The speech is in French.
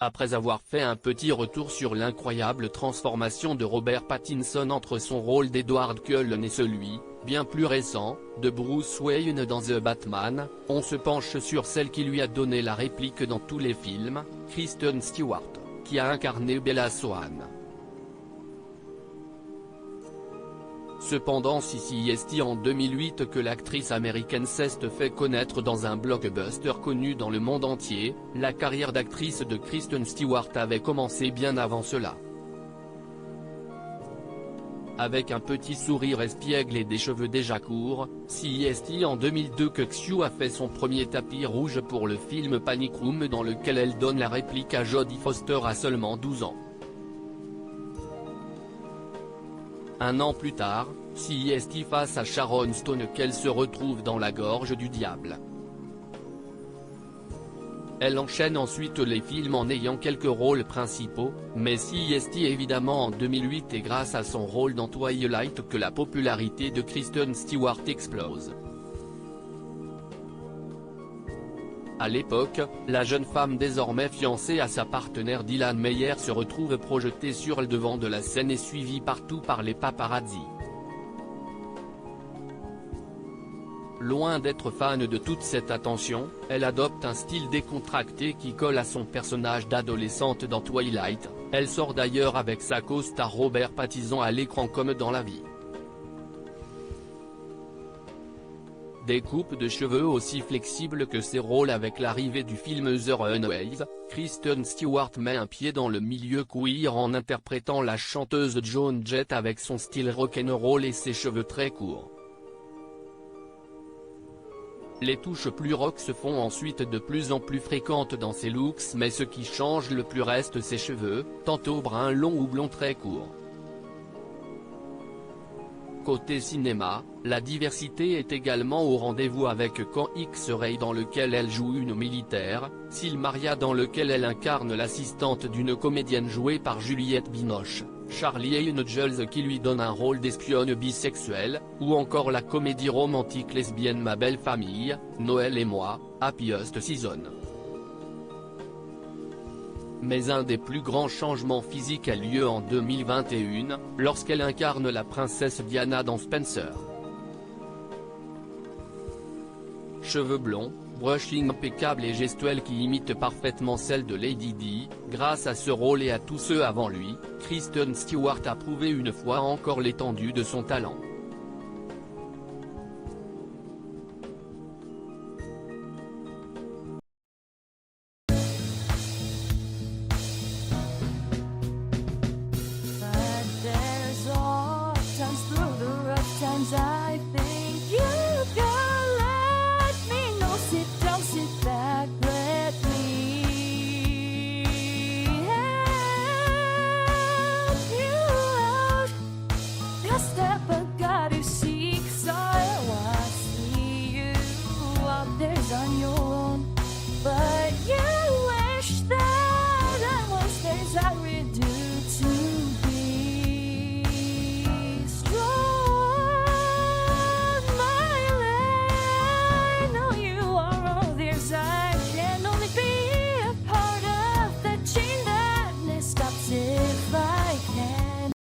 Après avoir fait un petit retour sur l'incroyable transformation de Robert Pattinson entre son rôle d'Edward Cullen et celui, bien plus récent, de Bruce Wayne dans The Batman, on se penche sur celle qui lui a donné la réplique dans tous les films, Kristen Stewart, qui a incarné Bella Swan. Cependant c'est en 2008 que l'actrice américaine s'est fait connaître dans un blockbuster connu dans le monde entier. La carrière d'actrice de Kristen Stewart avait commencé bien avant cela. Avec un petit sourire espiègle et des cheveux déjà courts, c'est en 2002 que Xiu a fait son premier tapis rouge pour le film Panic Room dans lequel elle donne la réplique à Jodie Foster à seulement 12 ans. Un an plus tard, c'est face à Sharon Stone qu'elle se retrouve dans La Gorge du Diable. Elle enchaîne ensuite les films en ayant quelques rôles principaux, mais c'est évidemment en 2008 et grâce à son rôle dans Twilight que la popularité de Kristen Stewart explose. À l'époque, la jeune femme désormais fiancée à sa partenaire Dylan Meyer se retrouve projetée sur le devant de la scène et suivie partout par les paparazzi. Loin d'être fan de toute cette attention, elle adopte un style décontracté qui colle à son personnage d'adolescente dans Twilight. Elle sort d'ailleurs avec sa co-star Robert Pattinson à l'écran comme dans la vie. Des coupes de cheveux aussi flexibles que ses rôles avec l'arrivée du film The Runaways, Kristen Stewart met un pied dans le milieu queer en interprétant la chanteuse Joan Jett avec son style rock'n'roll et ses cheveux très courts. Les touches plus rock se font ensuite de plus en plus fréquentes dans ses looks, mais ce qui change le plus reste ses cheveux, tantôt brun long ou blond très court. Côté cinéma, la diversité est également au rendez-vous avec Quand X-Ray dans lequel elle joue une militaire, Silmaria dans lequel elle incarne l'assistante d'une comédienne jouée par Juliette Binoche, Charlie Angels qui lui donne un rôle d'espionne bisexuelle, ou encore la comédie romantique lesbienne Ma Belle Famille, Noël et moi, Happiest Season. Mais un des plus grands changements physiques a lieu en 2021, lorsqu'elle incarne la princesse Diana dans Spencer. Cheveux blonds, brushing impeccable et gestuelle qui imite parfaitement celle de Lady Di, grâce à ce rôle et à tous ceux avant lui, Kristen Stewart a prouvé une fois encore l'étendue de son talent. But there's all times through the rough times I think